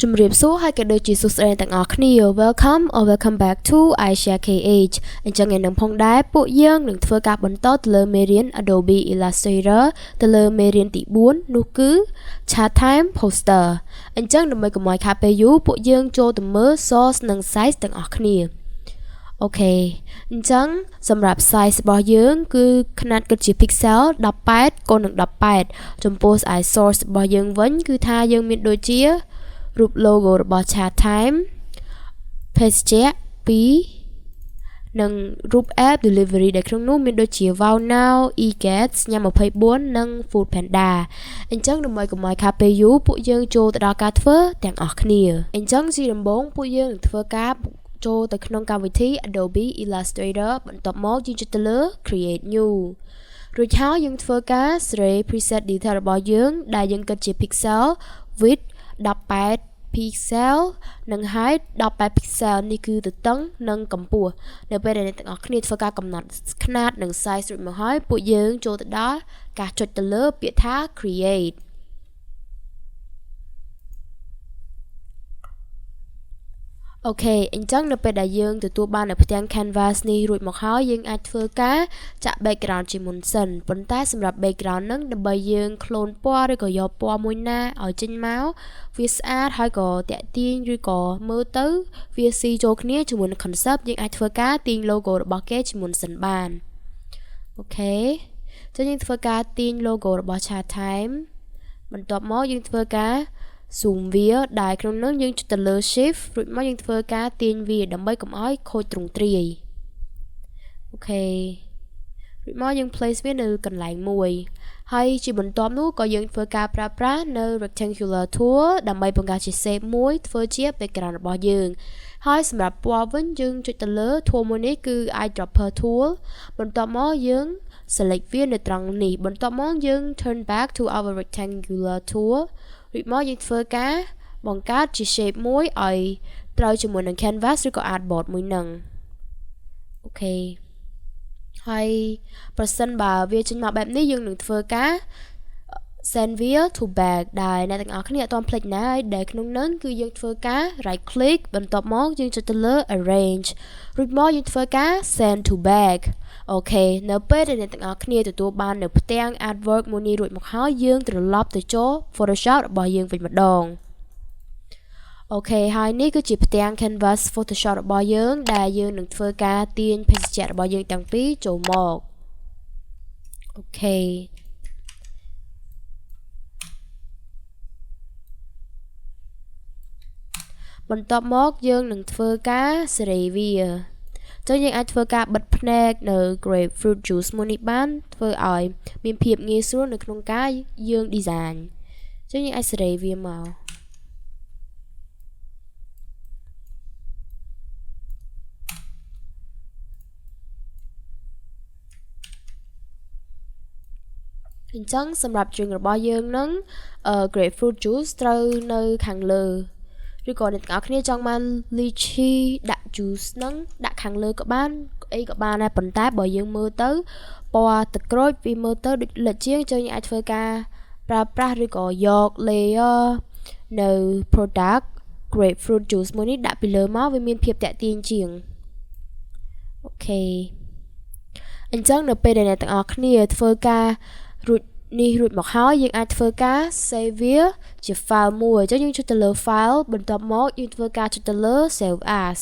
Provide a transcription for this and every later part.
ជំរាបសួរហើយក៏ដូចជាសួស្តីទាំងអស់គ្នា Welcome or welcome back to Aisha KH អញ្ចឹងឯនឹងផងដែរពួកយើងនឹងធ្វើការបន្តទៅលើមេរៀន Adobe Illustrator ទៅលើមេរៀនទី4នោះគឺ Chatime Poster អញ្ចឹងដើម្បីកុំឲ្យខាតពេលយូរពួកយើងចូលទៅមើល source និង size ទាំងអស់គ្នាអូខេអញ្ចឹងសម្រាប់ size របស់យើងគឺຂະຫນាត់គិតជា pixel 18កូននឹង18ចំពោះ size source របស់យើងវិញគឺថាយើងមានដូចជារូប logo របស់ Chatime ភេសជ្ជៈ2និងរូប app delivery ដែលក្នុងនោះមានដូចជា Wow Now, eGet ញ៉ាំ24និង Food Panda អញ្ចឹងដើម្បីកុំឲ្យខាតពេលយូរពួកយើងចូលទៅដល់ការធ្វើទាំងអស់គ្នាអញ្ចឹងជាដំបូងពួកយើងនឹងធ្វើការចូលទៅក្នុងកម្មវិធី Adobe Illustrator បន្ទាប់មកយើងចុចទៅលើ Create New រួចហើយយើងធ្វើការ select preset detail របស់យើងដែលយើងគិតជា pixel width 18 pixel និង height 18 pixel នេះគឺទទឹងនិងកម្ពស់នៅពេលដែលអ្នកទាំងអស់គ្នាធ្វើការកំណត់ຂະຫນាតនិង size រួចមកហើយពួកយើងចូលទៅដល់ការចុចទៅលើពាក្យថា createអូខេអញ្ចឹងនៅពេលដែលយើងទទួលបាននៅផ្ទាំង canvas នេះរួចមកហើយយើងអាចធ្វើការចាក់ background ជាមុនសិនប៉ុន្តែសម្រាប់ background ហ្នឹងដើម្បីយើង clone ពណ៌ឬក៏យកពណ៌មួយណាឲ្យចេញមកវាស្អាតហើយក៏តាក់ទាញឬក៏មើលទៅវាស៊ីចូលគ្នាជាមួយនឹង concept យើងអាចធ្វើការទាញ logo របស់គេជាមុនសិនបានអូខេអញ្ចឹងយើងធ្វើការទាញ logo របស់ Chatime បន្ទាប់មកយើងធ្វើការ zoom វាដែលក្នុងនោះយើងចុចទៅលើ shift រួចមកយើងធ្វើការទាញវាដើម្បីកុំឲ្យខូចទ្រង់ទ្រាយអូខេរួចមកយើង place វានៅកន្លែងមួយហើយជាបន្ទាប់នោះក៏យើងធ្វើការប្រើប្រាស់នៅ rectangular tool ដើម្បីបង្កើតជា shape មួយធ្វើជា background របស់យើងហើយសម្រាប់ពណ៌វិញយើងចុចទៅលើ tool មួយនេះគឺ eyedropper tool បន្ទាប់មកយើង select វានៅត្រង់នេះបន្ទាប់មកយើង turn back to our rectangular tool រួចមកយើងធ្វើការបង្កើតជា shape មួយឲ្យត្រូវជាមួយនឹង canvas ឬក៏ artboard មួយនឹងអូខេហើយប្រសិនបើវាចេញមកបែបនេះយើងនឹងធ្វើការ send វា to back ដែលអ្នកទាំងអស់គ្នាអត់ទាន់ភ្លេចណាដែលក្នុងនោះគឺយើងធ្វើការ right click បន្ទាប់មកយើងចុចទៅលើ arrange រួចមកយើងធ្វើការ send to back អូខេនៅពេលដែលអ្នកទាំងអស់គ្នាទទួលបាននៅផ្ទាំង artwork មួយនេះរួចមកហើយយើងត្រឡប់ទៅចូល Photoshop របស់យើងវិញម្ដងអូខេហើយនេះគឺជាផ្ទាំង canvas Photoshop របស់យើងដែលយើងនឹងធ្វើការទាញភេសជ្ជៈរបស់យើងទាំងពីរចូលមកអូខេបន្ទាប់មកយើងនឹងធ្វើការសេរីវាចឹងយើងអាចធ្វើការបិទភ្នែកនៅ grapefruit juice មួយនេះបានធ្វើឲ្យមានភាពងាយស្រួលនៅក្នុងការយើង design ចឹងយើងអាចសេរីវាមកអញ្ចឹងសម្រាប់ drink របស់យើងនឹង grapefruit juice ត្រូវនៅខាងលើឬក៏អ្នកទាំងអស់គ្នាចង់បាន lychee ដាក់ juice ហ្នឹងដាក់ខាងលើក៏បានអីក៏បានដែរប៉ុន្តែបើយើងមើលទៅពណ៌ទឹកក្រូចវាមើលទៅដូចលិចជាងចឹងយើងអាចធ្វើការប្រើប្រាស់ឬក៏យក layer នៅ product grapefruit juice មួយនេះដាក់ពីលើមកវាមានភាពតាក់ទាញជាងអូខេអញ្ចឹងនៅពេលដែលអ្នកទាំងអស់គ្នាធ្វើការរួចនេះរួចមកហើយយើងអាចធ្វើការ save វាជា file មួយអញ្ចឹងយើងចុចទៅលើ file បន្ទាប់មកយើងធ្វើការចុចទៅលើ save as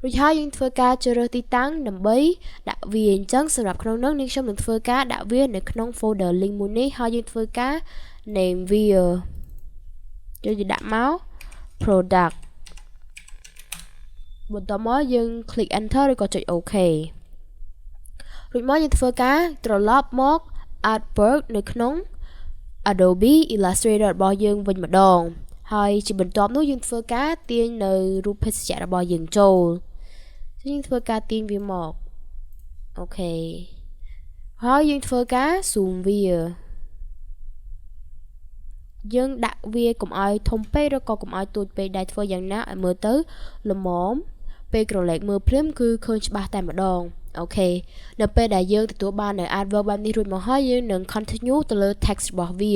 រួចហើយយើងធ្វើការជ្រើសរើសទីតាំងដើម្បីដាក់វាអញ្ចឹងសម្រាប់ក្នុងនោះនាងខ្ញុំនឹងធ្វើការដាក់វានៅក្នុង folder link មួយនេះហើយយើងធ្វើការ name វាយើងដាក់មក product បន្ទាប់មកយើង click enter ឬក៏ចុច OK រួចមកយើងធ្វើការត្រឡប់មក artwork នៅក្នុង Adobe Illustrator របស់យើងវិញម្ដងហើយជាបន្ទាប់នោះយើងធ្វើការទាញនៅរូបភេសជ្ជៈរបស់យើងចូលយើងធ្វើការទាញវាមកអូខេហើយយើងធ្វើការ zoom វាយើងដាក់វាកុំឲ្យធំពេកឬក៏កុំឲ្យតូចពេកដែរធ្វើយ៉ាងណាឲ្យមើលទៅល្មមពេលក្រឡេកមើលភ្លាមគឺឃើញច្បាស់តែម្ដង អូខេនៅពេលដែលយើងទទួលបាននៅ adverb បែបនេះរួចមកហើយយើងនឹង continue ទៅលើ text របស់វា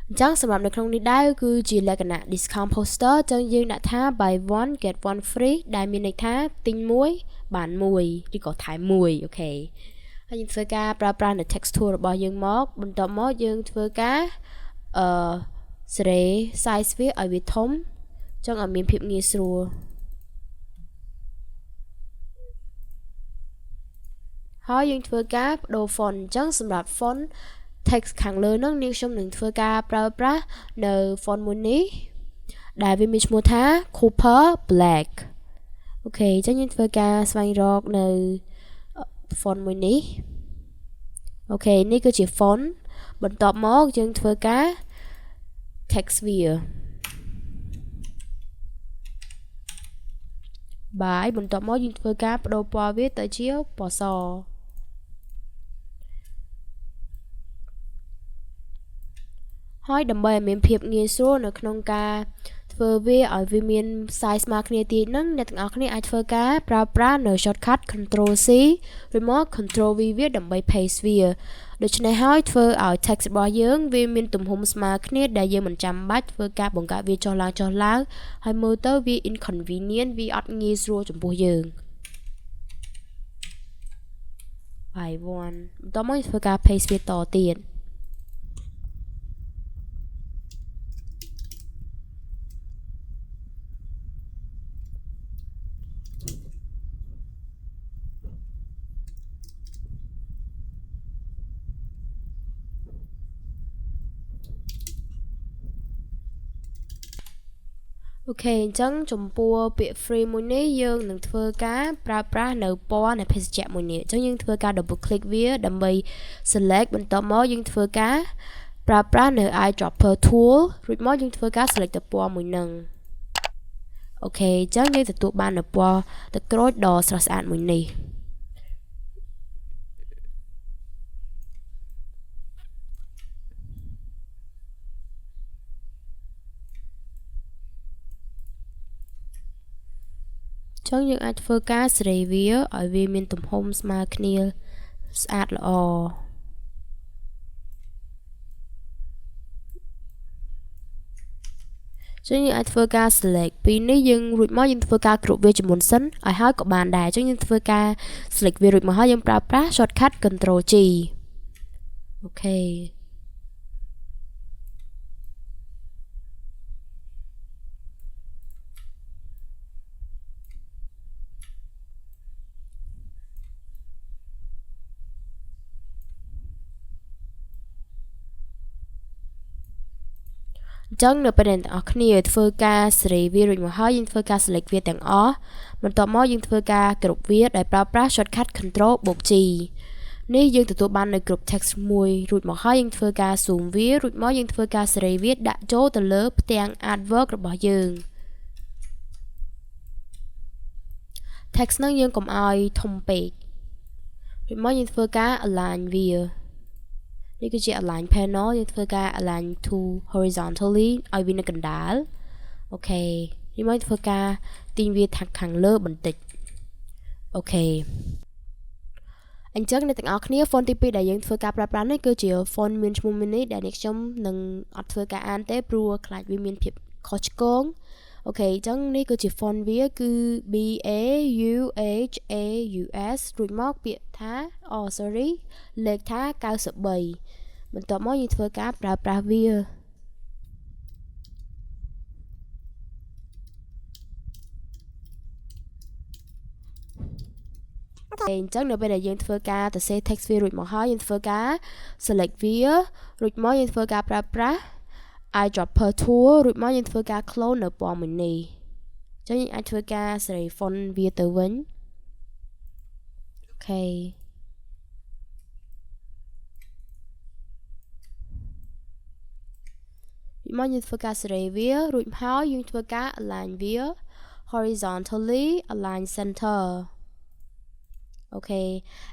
អញ្ចឹងសម្រាប់នៅក្នុងនេះដែរគឺជាលក្ខណៈ discount poster អញ្ចឹងយើងដាក់ថា buy one get one free ដែលមានន័យថាទិញមួយបានមួយឬក៏ថែមមួយអូខេហើយយើងធ្វើការប្រើប្រាស់នៅ text tool របស់យើងមកបន្ទាប់មកយើងធ្វើការសេរី size វាឲ្យវាធំអញ្ចឹងឲ្យមានភាពងាយស្រួលហើយយើងធ្វើការបដូរ font អញ្ចឹងសម្រាប់ font text ខាងលើហ្នឹងនាងខ្ញុំនឹងធ្វើការប្រើប្រាស់នៅ font មួយនេះដែលវាមានឈ្មោះថា Cooper Black អូខេអញ្ចឹងយើងធ្វើការស្វែងរកនៅ font មួយនេះអូខេនេះគឺជា font បន្ទាប់មកយើងធ្វើការ text វាបាយបន្ទាប់មកយើងធ្វើការបដូរពណ៌វាទៅជាពណ៌សហើយដើម្បីឲ្យមានភាពងាយស្រួលនៅក្នុងការធ្វើវាឲ្យវាមាន size ស្មើគ្នាទៀតហ្នឹងអ្នកទាំងអស់គ្នាអាចធ្វើការប្រើប្រាស់នៅ shortcut Ctrl C ឬមក Ctrl V វាដើម្បី paste វាដូច្នេះហើយធ្វើឲ្យ text របស់យើងវាមានទំហំស្មើគ្នាដែលយើងមិនចាំបាច់ធ្វើការបង្កើតវាចុះឡើងហើយមើលទៅវា inconvenient វាអត់ងាយស្រួលចំពោះយើង by one បន្តមកធ្វើការ paste វាតទៀតអូខេអញ្ចឹងចំពោះពាក្យ free មួយនេះយើងនឹងធ្វើការប្រើប្រាស់នៅពណ៌នៃភេសជ្ជៈមួយនេះអញ្ចឹងយើងធ្វើការ double click វាដើម្បី select បន្ទាប់មកយើងធ្វើការប្រើប្រាស់នៅ eyedropper tool រួចមកយើងធ្វើការ select ទៅពណ៌មួយនឹងអូខេអញ្ចឹងយើងទទួលបាននៅពណ៌ទឹកក្រូចដ៏ស្រស់ស្អាតមួយនេះចឹងយើងអាចធ្វើការសេរីវាឲ្យវាមានទំហំស្មើគ្នាស្អាតល្អចឹងយើងអាចធ្វើការ select ពីនេះយើងរួចមកយើងធ្វើការគ្រប់វាជាមុនសិនឲ្យហើយក៏បានដែរចឹងយើងធ្វើការ select វារួចមកហើយយើងប្រើប្រាស់ shortcut Ctrl G អូខេអញ្ចឹងនៅពេលដែលអ្នកទាំងអស់គ្នាធ្វើការសេរីវារួចមកហើយយើងធ្វើការ select វាទាំងអស់បន្ទាប់មកយើងធ្វើការគ្រប់វាដោយប្រើប្រាស់ shortcut Ctrl G នេះយើងទទួលបាននៅគ្រប់ text មួយរួចមកហើយយើងធ្វើការ zoom វារួចមកយើងធ្វើការសេរីវាដាក់ចូលទៅលើផ្ទាំង artwork របស់យើង text ហ្នឹងយើងកុំឲ្យធំពេករួចមកយើងធ្វើការ align វានេះគឺជា align panel យើងធ្វើការ align to horizontally ឲ្យវានៅកណ្ដាលអូខេនេះមកធ្វើការទាញវាខាងលើបន្តិចអូខេអញ្ចឹងអ្នកទាំងអស់គ្នា font ទី2ដែលយើងធ្វើការប្រើប្រាស់នេះគឺជា font មានឈ្មោះមួយនេះដែលអ្នកខ្ញុំនឹងអត់ធ្វើការអានទេព្រោះខ្លាចវាមានភាពខុសឆ្គងអូខេអញ្ចឹងនេះគឺជា font វាគឺ B A U H A U S រួចមកពាក្យថាsorry លេខថា93បន្ទាប់មកយើងធ្វើការប្រើប្រាស់វាអញ្ចឹងនៅពេលដែលយើងធ្វើការសរសេរ text វារួចមកហើយយើងធ្វើការ select វារួចមកយើងធ្វើការប្រើប្រាស់ eyedropper tool រួចមកយើងធ្វើការ clone នៅពណ៌មួយនេះអញ្ចឹងយើងអាចធ្វើការសេរី font វាទៅវិញអូខេមកយើងធ្វើការសេរីវារួចហើយយើងធ្វើការ align វា horizontally align center អូខេ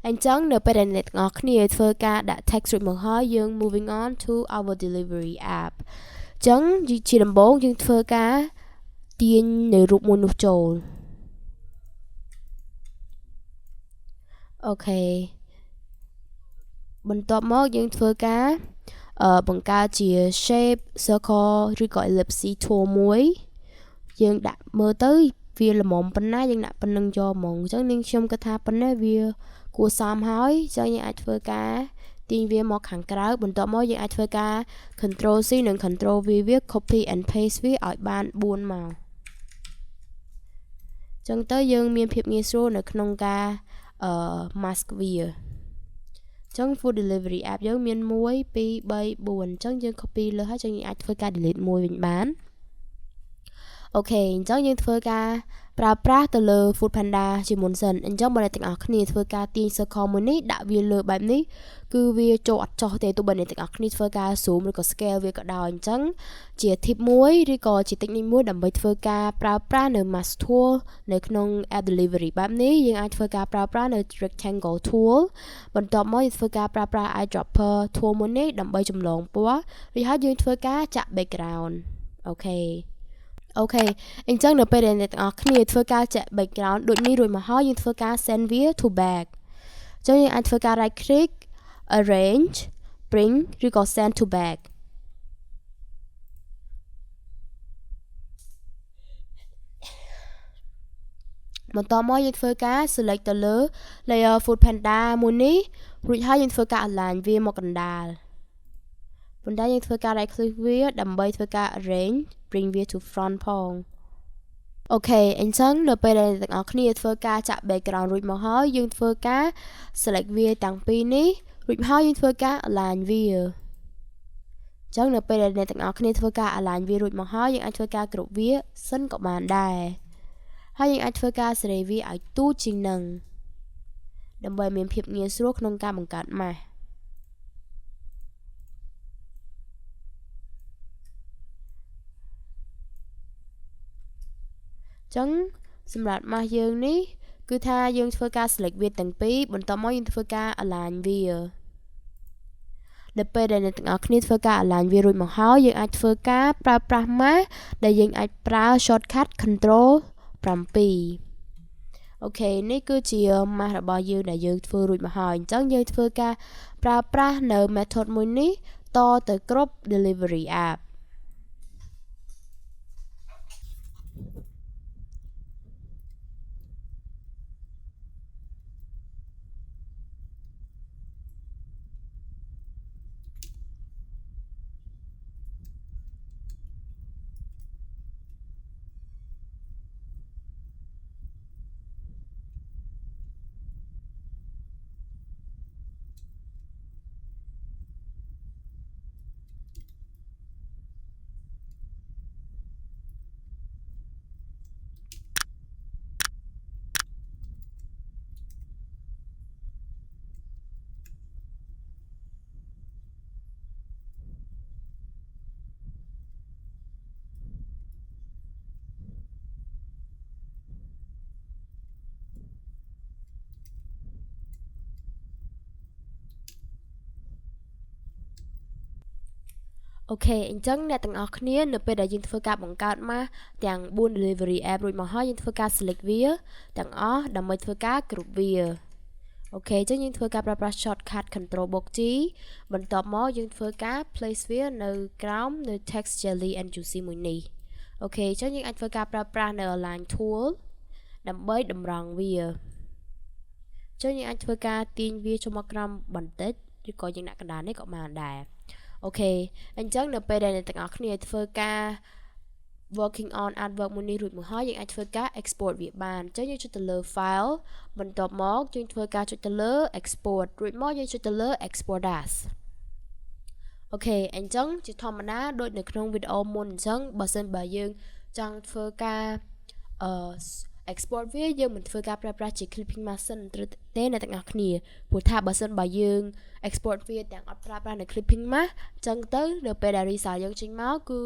អញ្ចឹងនៅពេលដែលអ្នកទាំងអស់គ្នាធ្វើការដាក់ text រួចមកហើយយើង moving on to our delivery app អញ្ចឹងជាដំបូងយើងធ្វើការទាញនៅរូបមួយនោះចូល អូខេបន្ទាប់មកយើងធ្វើការបង្កើតជា shape circle ឬក៏ ellipse tool មួយយើងដាក់មើលទៅវាល្មមប៉ុណ្ណាយើងដាក់ប៉ុណ្ណឹងយកហ្មងអញ្ចឹងនាងខ្ញុំគិតថាប៉ុណ្ណេះវាគួរសមហើយអញ្ចឹងយើងអាចធ្វើការទាញវាមកខាងក្រៅបន្ទាប់មកយើងអាចធ្វើការ control C និង control V វា copy and paste វាឲ្យបាន4មកអញ្ចឹងទៅយើងមានភាពងាយស្រួលនៅក្នុងការmask វាអញ្ចឹង food delivery app យើងមាន1 2 3 4អញ្ចឹងយើង copy លើហើយយើងអាចធ្វើការ delete មួយវិញបានអូខេអញ្ចឹងយើងធ្វើការប្រើប្រាស់ទៅលើ Food Panda ជាមុនសិនអញ្ចឹងបើអ្នកទាំងអស់គ្នាធ្វើការទាញ circle មួយនេះដាក់វាលើបែបនេះគឺវាចូលអត់ចោះទេទោះបីអ្នកទាំងអស់គ្នាធ្វើការ zoom ឬក៏ scale វាក៏ដោយអញ្ចឹងជា tip មួយឬក៏ជា technique មួយដើម្បីធ្វើការប្រើប្រាស់នៅ mask tool នៅក្នុង app delivery បែបនេះយើងអាចធ្វើការប្រើប្រាស់នៅ rectangle tool បន្ទាប់មកយើងធ្វើការប្រើប្រាស់ eyedropper tool មួយនេះដើម្បីចម្លងពណ៌រួចហើយយើងធ្វើការចាក់ background អូខេអញ្ចឹងនៅពេលដែលអ្នកទាំងអស់គ្នាធ្វើការចាក់ background ដូចនេះរួចមកហើយយើងធ្វើការ send វា to back អញ្ចឹងយើងអាចធ្វើការ right click arrange bring ឬក៏ send to back បន្ទាប់មកយើងធ្វើការ select ទៅលើ layer Food Panda មួយនេះរួចហើយយើងធ្វើការ align វាមកកណ្ដាលប៉ុន្តែយើងធ្វើការ right click វាដើម្បីធ្វើការ arrange bring វា to front ផងអូខេអញ្ចឹងនៅពេលដែលទាំងអស់គ្នាធ្វើការចាក់ background រួចមកហើយយើងធ្វើការ select វាទាំងពីរនេះរួចហើយយើងធ្វើការ align វាអញ្ចឹងនៅពេលដែលអ្នកទាំងអស់គ្នាធ្វើការ align វារួចមកហើយយើងអាចធ្វើការគ្រប់វាសិនក៏បានដែរហើយយើងអាចធ្វើការសេរីវាឲ្យទូជាងនឹងដើម្បីមានភាពងាយស្រួលក្នុងការបង្កើតម៉ាស់ចឹងសម្រាប់ម៉ាស់យើងនេះគឺថាយើងធ្វើការ select វាទាំងពីរបន្ទាប់មកយើងធ្វើការ align វានៅពេលដែលអ្នកទាំងអស់គ្នាធ្វើការ align វារួចមកហើយយើងអាចធ្វើការប្រើប្រាស់ម៉ាស់ដែលយើងអាចប្រើ shortcut control 7អូខេនេះគឺជាម៉ាស់របស់យើងដែលយើងធ្វើរួចមកហើយអញ្ចឹងយើងធ្វើការប្រើប្រាស់នៅ method មួយនេះតទៅគ្រប់ delivery appអូខេអញ្ចឹងអ្នកទាំងអស់គ្នានៅពេលដែលយើងធ្វើការបង្កើតម៉ាស់ទាំង4 delivery app រួចមកហើយយើងធ្វើការ select វាទាំងអស់ដើម្បីធ្វើការគ្រប់វាអូខេអញ្ចឹងយើងធ្វើការប្រើប្រាស់ shortcut control box G បន្ទាប់មកយើងធ្វើការ place វានៅក្រោមនៅ text jelly and juicy មួយនេះអូខេអញ្ចឹងយើងអាចធ្វើការប្រើប្រាស់នៅ align tool ដើម្បីតម្រង់វាអញ្ចឹងយើងអាចធ្វើការទាញវាចូលមកក្រោមបន្តិចឬក៏យើងដាក់កណ្ដាលនេះក៏បានដែរអូខេអញ្ចឹងនៅពេលដែលអ្នកទាំងអស់គ្នាធ្វើការ working on artwork មួយនេះរួចមកហើយយើងអាចធ្វើការ export វាបានអញ្ចឹងយើងចុចទៅលើ file បន្ទាប់មកយើងធ្វើការចុចទៅលើ export រួចមកយើងចុចទៅលើ export as អូខេអញ្ចឹងជាធម្មតាដូចនៅក្នុងវីដេអូមុនអញ្ចឹងបើសិនបើយើងចង់ធ្វើការexport វាយើងមិនធ្វើការប្រើប្រាស់ជា clipping mask សិនទេអ្នកទាំងអស់គ្នាព្រោះថាបើសិនបើយើង export វាទាំងអត់ប្រើប្រាស់នៅ clipping mask អញ្ចឹងទៅនៅពេលដែល result យើងចេញមកគឺ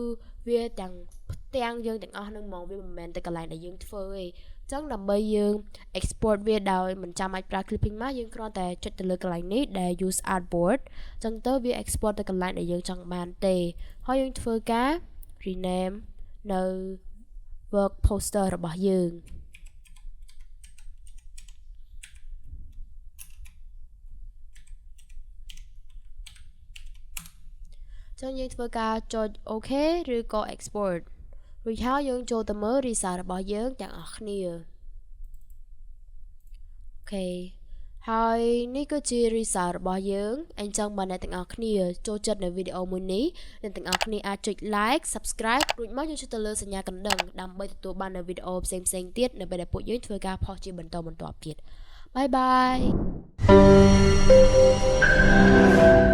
វាទាំងផ្ទាំងយើងទាំងអស់នឹងហ្មងវាមិនមែនតែកន្លែងដែលយើងធ្វើទេអញ្ចឹងដើម្បីយើង export វាដោយមិនចាំបាច់ប្រើ clipping mask យើងគ្រាន់តែចុចទៅលើកន្លែងនេះដែល use artboard អញ្ចឹងទៅវា export ទៅកន្លែងដែលយើងចង់បានទេហើយយើងធ្វើការ rename នៅ work poster របស់យើង ចឹងយើងធ្វើការចុច OK ឬក៏ Export រួចហើយយើងចូលទៅមើល result របស់យើងទាំងអស់គ្នាអូខេហើយនេះគឺជា result របស់យើងអញ្ចឹងបើអ្នកទាំងអស់គ្នាចូលចិត្តនៅវីដេអូមួយនេះអ្នកទាំងអស់គ្នាអាចចុច like subscribe រួចមកយើងចុចទៅលើសញ្ញាកណ្ដឹងដើម្បីទទួលបាននៅវីដេអូផ្សេងៗទៀតនៅពេលដែលពួកយើងធ្វើការផុសជាបន្តបន្ទាប់ទៀតបាយបាយ